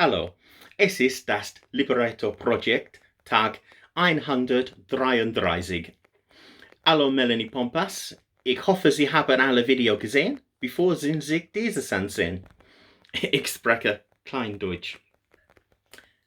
Hallo, es ist das Libretto-Projekt Tag 133. Hallo Melanie Pompas, ich hoffe, Sie haben alle Video gesehen, bevor Sie sich dieses ansehen. Ich spreche klein Deutsch.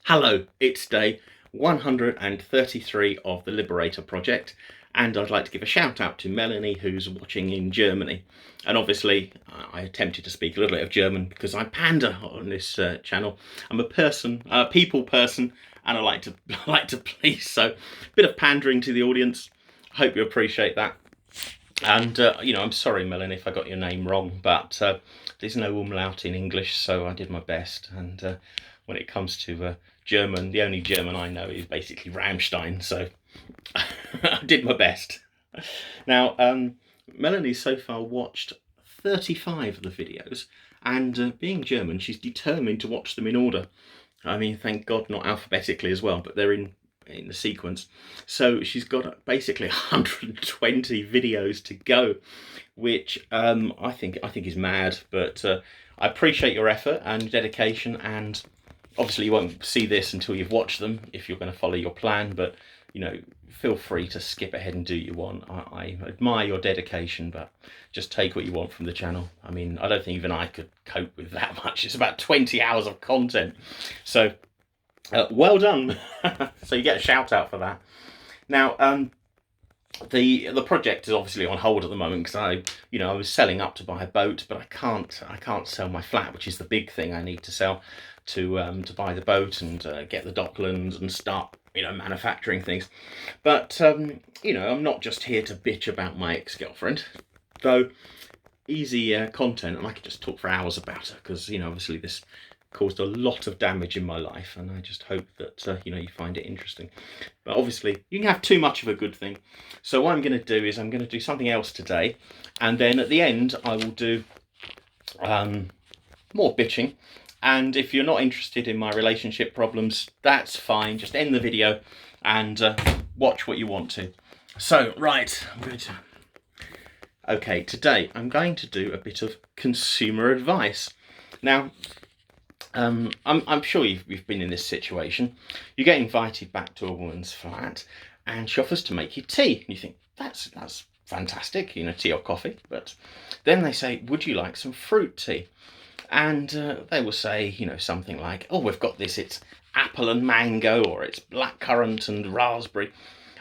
Hello, it's day 133 of the Liberator Project, and I'd like to give a shout out to Melanie, who's watching in Germany. And obviously I attempted to speak a little bit of German because I pander on this channel. I'm a people person, and I like to please, so a bit of pandering to the audience. I hope you appreciate that. And I'm sorry, Melanie, if I got your name wrong, but there's no umlaut in English, so I did my best. And when it comes to German, the only German I know is basically Rammstein, so I did my best. Now, Melanie so far watched 35 of the videos, and being German, she's determined to watch them in order. I mean, thank God, not alphabetically as well, but they're in the sequence. So she's got basically 120 videos to go, which I think is mad, but I appreciate your effort and dedication, and obviously you won't see this until you've watched them if you're going to follow your plan, but feel free to skip ahead and do what you want. I admire your dedication, but just take what you want from the channel. I mean, I don't think even I could cope with that much. It's about 20 hours of content, so well done. So you get a shout out for that. Now, the project is obviously on hold at the moment because I was selling up to buy a boat, but I can't sell my flat, which is the big thing I need to sell to buy the boat and get the docklands and start manufacturing things. But I'm not just here to bitch about my ex-girlfriend, though easy content, and I could just talk for hours about her because obviously this caused a lot of damage in my life, and I just hope that you find it interesting. But obviously you can have too much of a good thing, so what I'm going to do is I'm going to do something else today, and then at the end I will do more bitching. And if you're not interested in my relationship problems, that's fine, just end the video and watch what you want to. So right, okay, today I'm going to do a bit of consumer advice. Now, I'm sure you've been in this situation. You get invited back to a woman's flat and she offers to make you tea. And you think, that's fantastic, tea or coffee. But then they say, would you like some fruit tea? And they will say, something like, oh, we've got this, it's apple and mango, or it's blackcurrant and raspberry.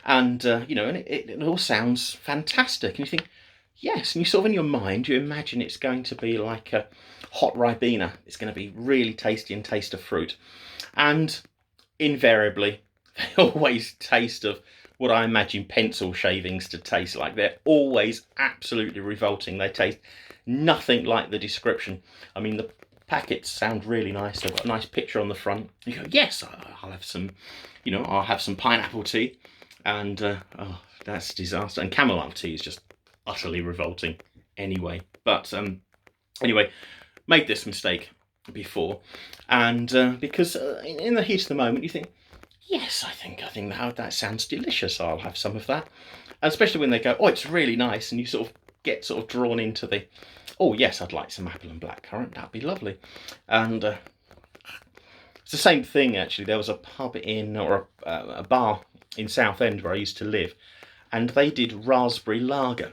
And, and it all sounds fantastic. And you think, yes, and you sort of in your mind, you imagine it's going to be like a hot Ribena. It's going to be really tasty and taste of fruit. And invariably, they always taste of what I imagine pencil shavings to taste like. They're always absolutely revolting. They taste nothing like the description. I mean, the packets sound really nice. They've got a nice picture on the front. You go, yes, I'll have some, I'll have some pineapple tea. And, oh, that's a disaster. And chamomile tea is just utterly revolting anyway. But anyway, made this mistake before, and because in the heat of the moment you think, yes, I think that sounds delicious, I'll have some of that. And especially when they go, oh, it's really nice, and you sort of get drawn into the, oh yes, I'd like some apple and blackcurrant, that'd be lovely. And it's the same thing actually. There was a pub or a bar in Southend where I used to live, and they did raspberry lager.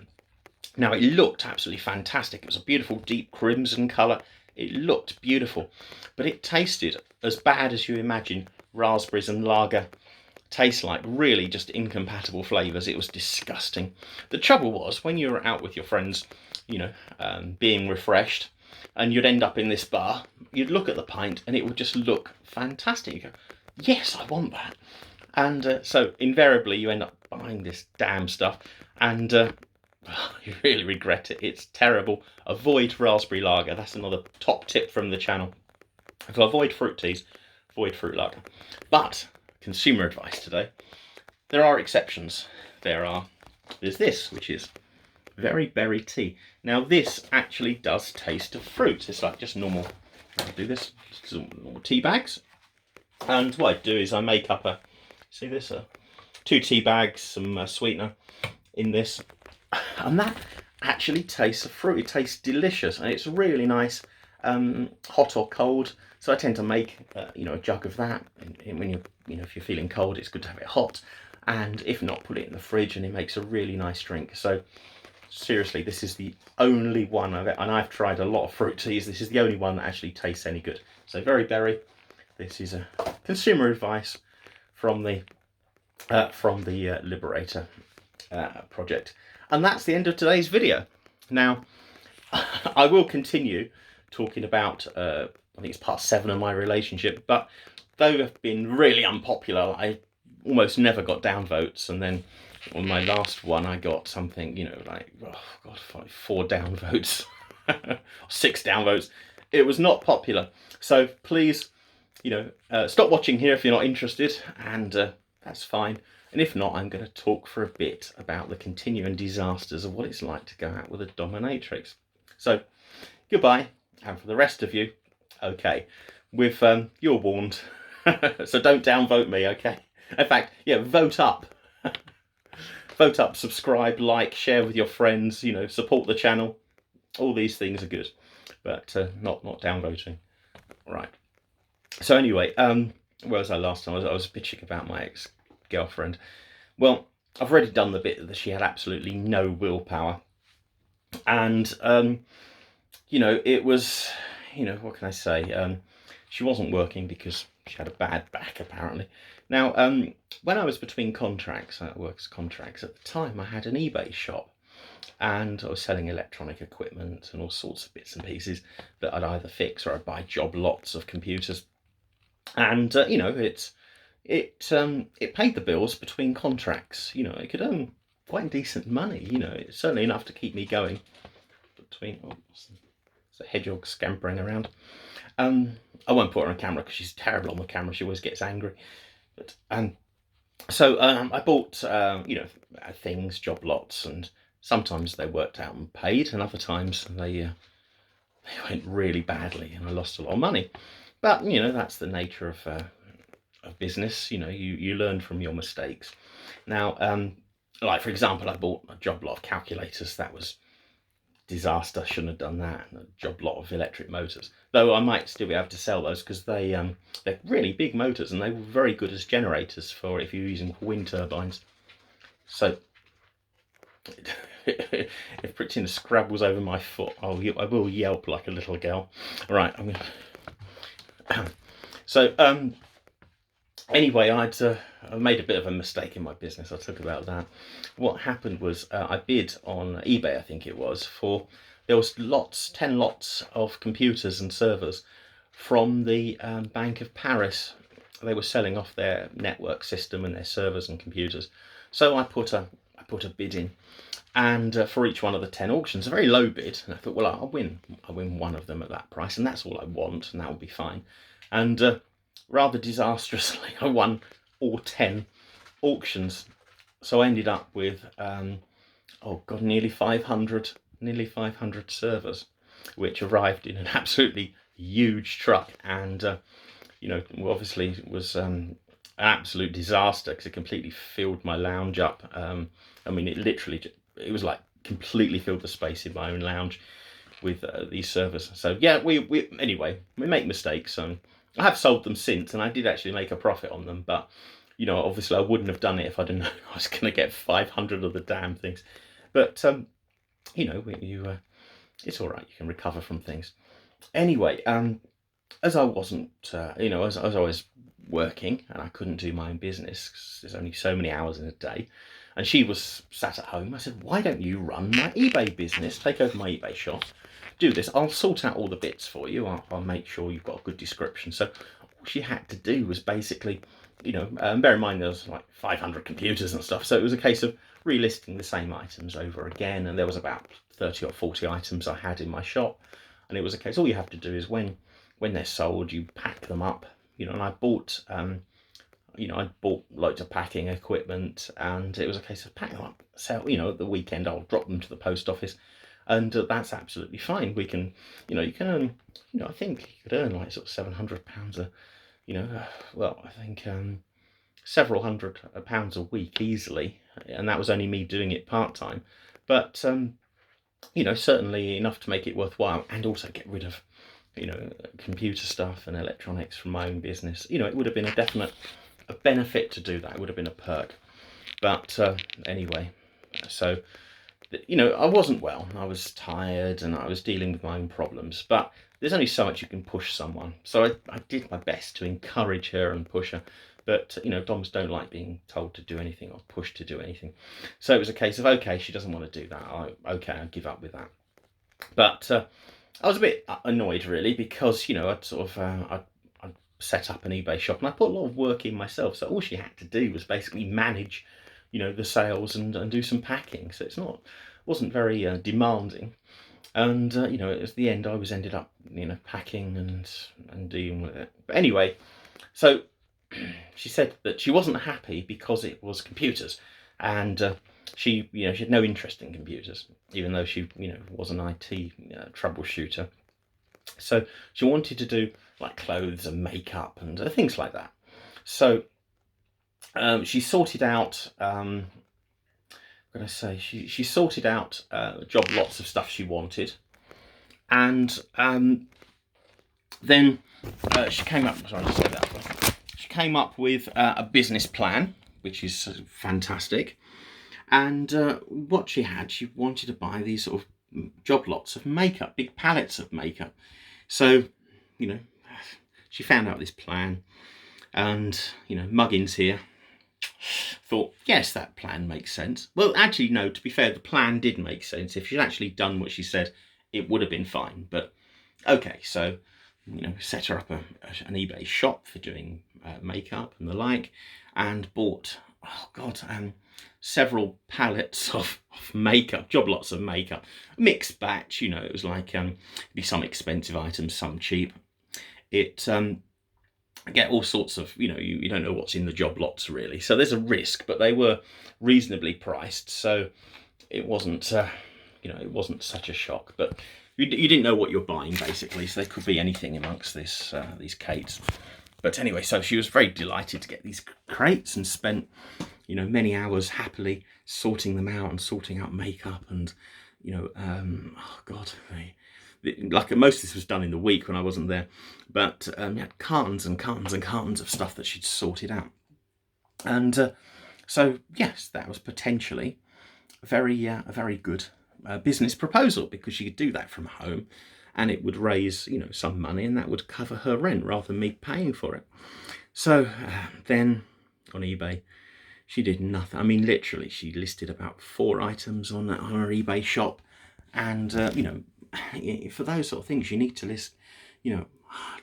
Now, it looked absolutely fantastic. It was a beautiful deep crimson colour. It looked beautiful, but it tasted as bad as you imagine raspberries and lager taste like. Really just incompatible flavours. It was disgusting. The trouble was, when you were out with your friends, being refreshed, and you'd end up in this bar, you'd look at the pint and it would just look fantastic. You go, yes, I want that. And so invariably you end up buying this damn stuff, and you really regret it. It's terrible. Avoid raspberry lager. That's another top tip from the channel. If you avoid fruit teas, avoid fruit lager. But consumer advice today, there are exceptions. There's this, which is very berry tea. Now this actually does taste of fruit. It's like just normal. I'll do this, some normal tea bags. And what I do is I make up see this, 2 tea bags, some sweetener in this. And that actually tastes of fruit. It tastes delicious, and it's really nice, hot or cold. So I tend to make a jug of that, and when if you're feeling cold, it's good to have it hot, and if not, put it in the fridge, and it makes a really nice drink. So seriously, this is the only one and I've tried a lot of fruit teas. This is the only one that actually tastes any good. So very berry. This is a consumer advice from the Liberator project, and that's the end of today's video. Now, I will continue talking about. I think it's part 7 of my relationship, but though I've been really unpopular, I almost never got downvotes, and then on my last one I got something, like, oh god, 4 downvotes, 6 downvotes. It was not popular, so please, stop watching here if you're not interested, and that's fine. And if not, I'm going to talk for a bit about the continuing disasters of what it's like to go out with a dominatrix. So goodbye, and for the rest of you, okay, you're warned. So don't downvote me, okay? In fact, yeah, vote up. Vote up, subscribe, like, share with your friends, support the channel. All these things are good, but not downvoting. Right. So anyway, where was I last time? I was bitching about my ex-girlfriend. Well, I've already done the bit that she had absolutely no willpower. And, it was, what can I say? She wasn't working because she had a bad back, apparently. Now, when I was between contracts, works contracts, at the time I had an eBay shop, and I was selling electronic equipment and all sorts of bits and pieces that I'd either fix or I'd buy job lots of computers. And, it paid the bills between contracts. It could earn quite decent money, it's certainly enough to keep me going between... Oh, there's a hedgehog scampering around. I won't put her on camera because she's terrible on the camera. She always gets angry. But so I bought things, job lots, and sometimes they worked out and paid, and other times they went really badly, and I lost a lot of money. But that's the nature of business. You learn from your mistakes. Now, like for example, I bought a job lot of calculators. That was disaster. Shouldn't have done that. A job lot of electric motors, though I might still be able to sell those because they're really big motors, and they were very good as generators for if you're using wind turbines. So if Prettina scrabbles over my foot, I will yelp like a little girl. Right, I'm gonna... So anyway, I made a bit of a mistake in my business. I'll talk about that. What happened was I bid on eBay, I think it was, there was 10 lots of computers and servers from the Bank of Paris. They were selling off their network system and their servers and computers. So I put a bid in, and for each one of the 10 auctions, a very low bid. And I thought, well, I'll win one of them at that price, and that's all I want, and that will be fine. And rather disastrously, I won all 10 auctions. So I ended up with, nearly 500 servers, which arrived in an absolutely huge truck. And, obviously it was an absolute disaster because it completely filled my lounge up. It was like completely filled the space in my own lounge with these servers. So yeah, we make mistakes. I have sold them since, and I did actually make a profit on them, but obviously I wouldn't have done it if I didn't know I was going to get 500 of the damn things. But it's all right. You can recover from things. Anyway, as I wasn't, as I was working and I couldn't do my own business because there's only so many hours in a day, and she was sat at home, I said, why don't you run my eBay business? Take over my eBay shop. Do this. I'll sort out all the bits for you. I'll make sure you've got a good description. So all she had to do was basically, bear in mind there was like 500 computers and stuff. So it was a case of relisting the same items over again. And there was about 30 or 40 items I had in my shop. And it was a case, all you have to do is when they're sold, you pack them up, and I bought, I bought loads of packing equipment, and it was a case of pack them up, sell, at the weekend I'll drop them to the post office. And that's absolutely fine. We can, you can earn, I think you could earn like sort of £700 I think several £100 a week easily. And that was only me doing it part-time. But, certainly enough to make it worthwhile, and also get rid of computer stuff and electronics from my own business, it would have been a benefit to do that. It would have been a perk. But anyway, so I wasn't well. I was tired and I was dealing with my own problems. But there's only so much you can push someone. So I did my best to encourage her and push her. But Doms don't like being told to do anything or pushed to do anything. So it was a case of, okay, she doesn't want to do that. I'll give up with that. But I was a bit annoyed really, because I'd sort of I'd set up an eBay shop and I put a lot of work in myself. So all she had to do was basically manage the sales and do some packing. So wasn't very demanding. And at the end I ended up packing and dealing with it. But anyway, so she said that she wasn't happy because it was computers, and she had no interest in computers, even though she was an IT troubleshooter. So she wanted to do like clothes and makeup and things like that. So she sorted out. She sorted out job lots of stuff she wanted, and then she came up. Sorry, to say that. She came up with a business plan, which is fantastic. And what she wanted to buy these sort of job lots of makeup, big pallets of makeup. So, she found out this plan, and Muggins here thought, yes, that plan makes sense. Well, actually, no, to be fair, the plan did make sense. If she'd actually done what she said, it would have been fine. But okay, so set her up an eBay shop for doing makeup and the like, and bought several pallets of makeup, job lots of makeup, mixed batch. It was like be some expensive items, some cheap. It get all sorts of you don't know what's in the job lots really, so there's a risk, but they were reasonably priced, so it wasn't it wasn't such a shock. But you didn't know what you're buying basically, so there could be anything amongst these crates. But anyway, so she was very delighted to get these crates and spent many hours happily sorting them out and sorting out makeup, and like most of this was done in the week when I wasn't there, but you had cartons and cartons and cartons of stuff that she'd sorted out. And so yes, that was potentially a very good business proposal, because she could do that from home and it would raise some money, and that would cover her rent rather than me paying for it. So then on eBay she did nothing. I mean, literally, she listed about 4 items on her eBay shop, and for those sort of things, you need to list,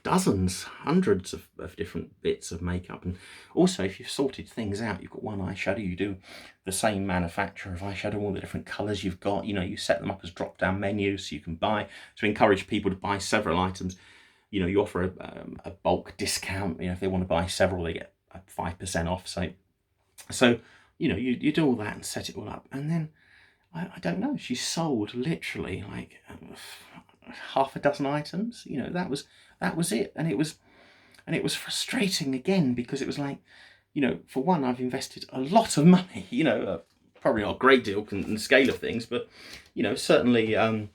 dozens, hundreds of different bits of makeup. And also, if you've sorted things out, you've got one eyeshadow, you do the same manufacturer of eyeshadow, all the different colours you've got. You set them up as drop-down menus so you can buy, to encourage people to buy several items. You offer a bulk discount. If they want to buy several, they get 5% off. So you do all that and set it all up, and then I don't know, she sold literally like half a dozen items. That was it, and it was frustrating again, because it was like, for one, I've invested a lot of money. Probably not a great deal in the scale of things, but certainly over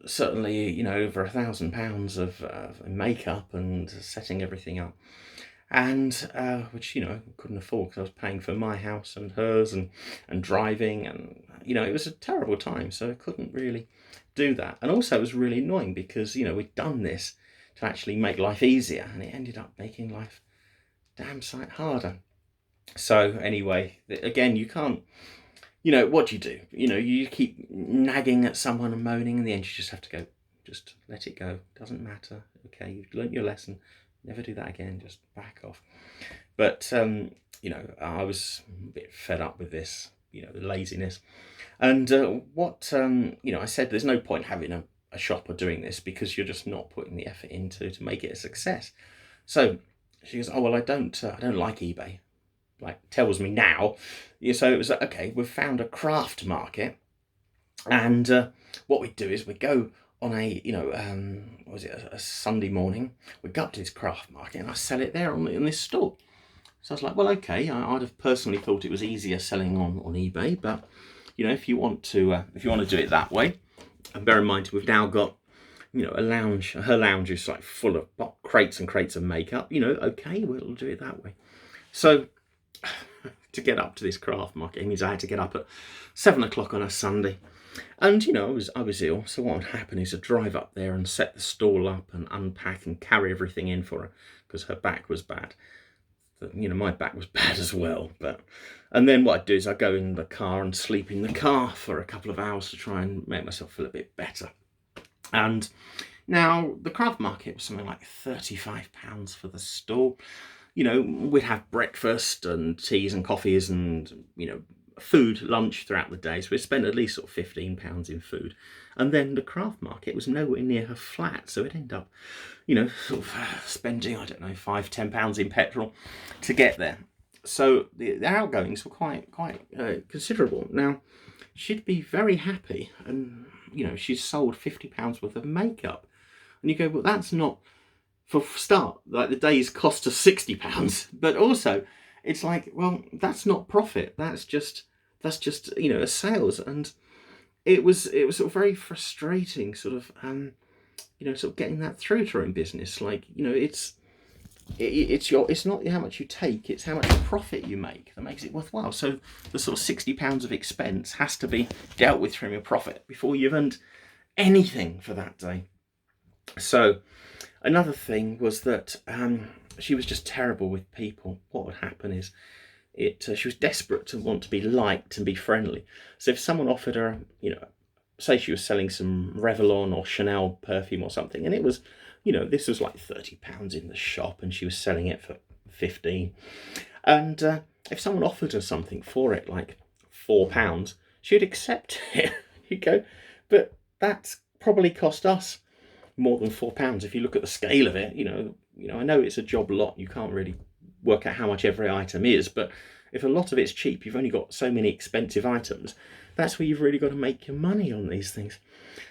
£1,000 of makeup and setting everything up. And which I couldn't afford, because I was paying for my house and hers, and driving, and it was a terrible time, so I couldn't really do that. And also it was really annoying, because we'd done this to actually make life easier, and it ended up making life damn sight harder. So anyway, again, you can't, what do you do? You keep nagging at someone and moaning, in the end you just have to go, just let it go, doesn't matter, okay, you've learnt your lesson, never do that again, just back off. But I was a bit fed up with this, the laziness. And I said, there's no point having a shop or doing this, because you're just not putting the effort into to make it a success. So she goes, oh well, I don't like eBay, like tells me now. So it was like, okay, we've found a craft market, and what we do is we go on a a Sunday morning, we go up to this craft market and I sell it there in this store. So I was like, well, okay, I'd have personally thought it was easier selling on eBay, but if you want to do it that way, and bear in mind we've now got you know, her lounge is like full of crates and crates of makeup. You know, okay, we'll do it that way. So to get up to this craft market, it means I had to get up at 7 o'clock on a Sunday. And, you know, I was ill, so what would happen is I'd drive up there and set the stall up and unpack and carry everything in for her, because her back was bad. You know, my back was bad as well. And then what I'd do is I'd go in the car and sleep in the car for a couple of hours to try and make myself feel a bit better. And now the craft market was something like £35 for the stall. You know, we'd have breakfast and teas and coffees and, you know, food, lunch throughout the day. So we'd spend at least sort of £15 in food. And then the craft market was nowhere near her flat. So it'd end up, you know, sort of spending, I don't know, £5-10 in petrol to get there. So the outgoings were quite considerable. Now, she'd be very happy, and, you know, she's sold £50 worth of makeup. And you go, well, that's not, for start, like the day's cost us £60, but also it's like, well, that's not profit. That's just, you know, a sales. And it was sort of very frustrating, sort of, you know, sort of getting that through to her own business. Like, you know, it's not how much you take, it's how much profit you make that makes it worthwhile. So the sort of £60 of expense has to be dealt with from your profit before you've earned anything for that day. So another thing was that she was just terrible with people. What would happen is she was desperate to want to be liked and be friendly. So if someone offered her, you know, say she was selling some Revlon or Chanel perfume or something, and it was, you know, this was like £30 in the shop and she was selling it for 15. And if someone offered her something for it, like £4, she'd accept it. You go, but that's probably cost us more than £4 if you look at the scale of it. You know, I know it's a job lot. You can't really work out how much every item is, but if a lot of it's cheap, you've only got so many expensive items. That's where you've really got to make your money on these things.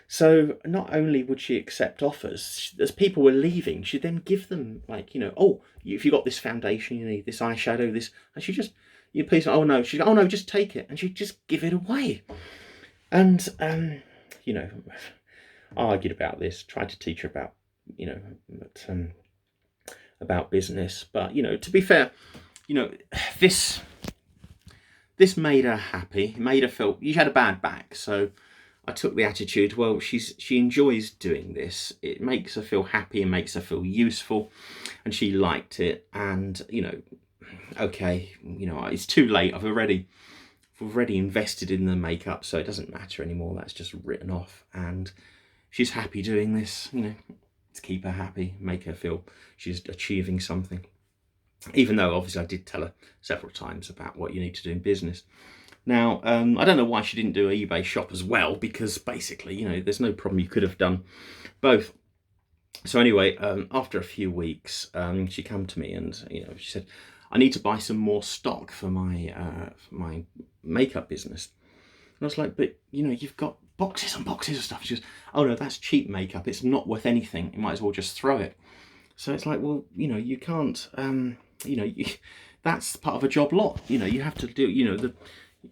So not only would she accept offers, as people were leaving, she'd then give them, like, you know, oh, if you got this foundation, you need this eyeshadow, this, and she just, you please, oh no, she'd go, oh no, just take it, and she'd just give it away. And you know, I argued about this, tried to teach her about, you know, about business, but, you know, to be fair, you know, this made her happy, made her feel, you had a bad back, so I took the attitude, well, she enjoys doing this, it makes her feel happy and makes her feel useful, and she liked it. And, you know, okay, you know, it's too late, I've already invested in the makeup, so it doesn't matter anymore, that's just written off. And she's happy doing this, you know, to keep her happy, make her feel she's achieving something. Even though obviously I did tell her several times about what you need to do in business. Now, I don't know why she didn't do an eBay shop as well, because basically, you know, there's no problem, you could have done both. So anyway, after a few weeks, she came to me and, you know, she said, I need to buy some more stock for my makeup business. And I was like, but, you know, you've got boxes and boxes of stuff. She goes, oh no, that's cheap makeup, it's not worth anything, you might as well just throw it. So it's like, well, you know, you can't, you know, that's part of a job lot. You know, you have to do, you know,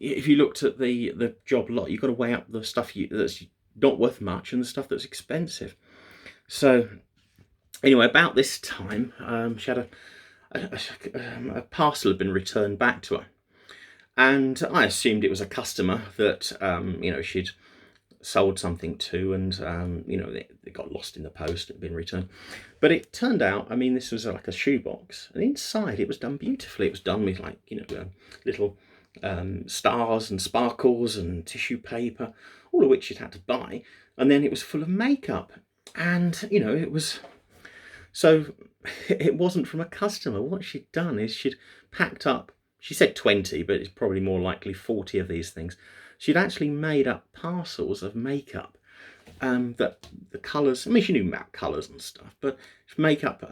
if you looked at the job lot, you've got to weigh up the stuff that's not worth much and the stuff that's expensive. So anyway, about this time, she had a parcel had been returned back to her. And I assumed it was a customer that, you know, she'd sold something to, and, you know, it got lost in the post, it had been returned. But it turned out, I mean, this was like a shoebox, and inside it was done beautifully. It was done with, like, you know, little stars and sparkles and tissue paper, all of which she'd had to buy. And then it was full of makeup. And, you know, it was, so it wasn't from a customer. What she'd done is she'd packed up, she said 20, but it's probably more likely 40 of these things. She'd actually made up parcels of makeup, that the colours, I mean, she knew about colours and stuff, but she'd make up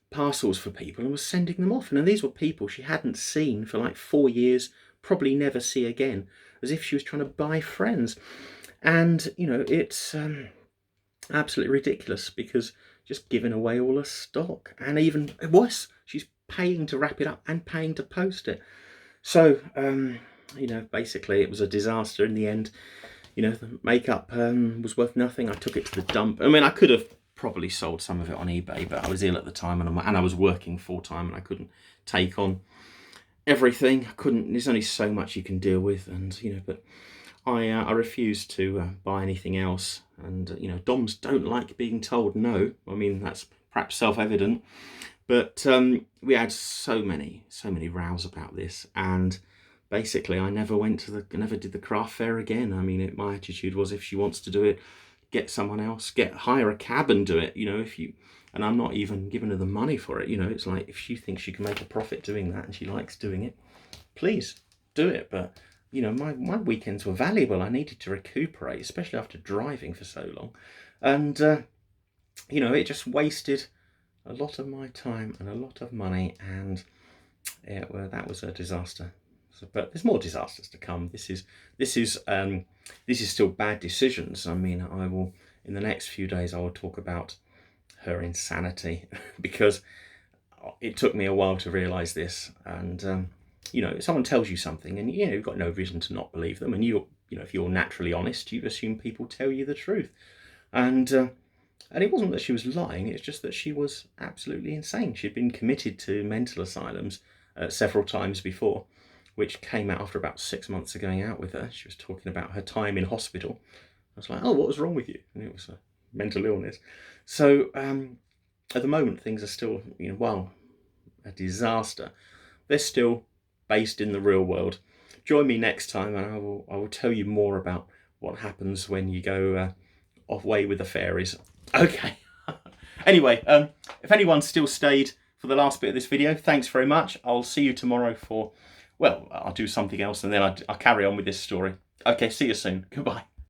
parcels for people and was sending them off. And these were people she hadn't seen for like 4 years, probably never see again, as if she was trying to buy friends. And, you know, it's absolutely ridiculous, because just giving away all her stock, and even worse, she's paying to wrap it up and paying to post it. So, you know, basically it was a disaster in the end. you know, the makeup was worth nothing. I took it to the dump. I mean, I could have probably sold some of it on eBay, but I was ill at the time, and I was working full time, and I couldn't take on everything. I couldn't. There's only so much you can deal with, and you know. But I refused to buy anything else, and you know, Doms don't like being told no. I mean, that's perhaps self-evident, but we had so many rows about this, and basically I never did the craft fair again. I mean, my attitude was, if she wants to do it, get someone else, hire a cab and do it, you know. And I'm not even giving her the money for it, you know. It's like, if she thinks she can make a profit doing that and she likes doing it, please do it. But you know, my weekends were valuable. I needed to recuperate, especially after driving for so long, and you know, it just wasted a lot of my time and a lot of money, and yeah, well, that was a disaster. So, but there's more disasters to come. This is still bad decisions. I mean, I will, in the next few days, I will talk about her insanity because it took me a while to realise this. And you know, if someone tells you something, and you know, you've got no reason to not believe them, and you know, if you're naturally honest, you assume people tell you the truth. And it wasn't that she was lying, it's just that she was absolutely insane. She'd been committed to mental asylums several times before, which came out after about 6 months of going out with her. She was talking about her time in hospital. I was like, oh, what was wrong with you? And it was a mental illness. So at the moment, things are still, you know, well, a disaster. They're still based in the real world. Join me next time, and I will tell you more about what happens when you go off way with the fairies. Okay. Anyway, if anyone's still stayed for the last bit of this video, thanks very much. I'll see you tomorrow for, well, I'll do something else, and then I'll carry on with this story. Okay, see you soon. Goodbye.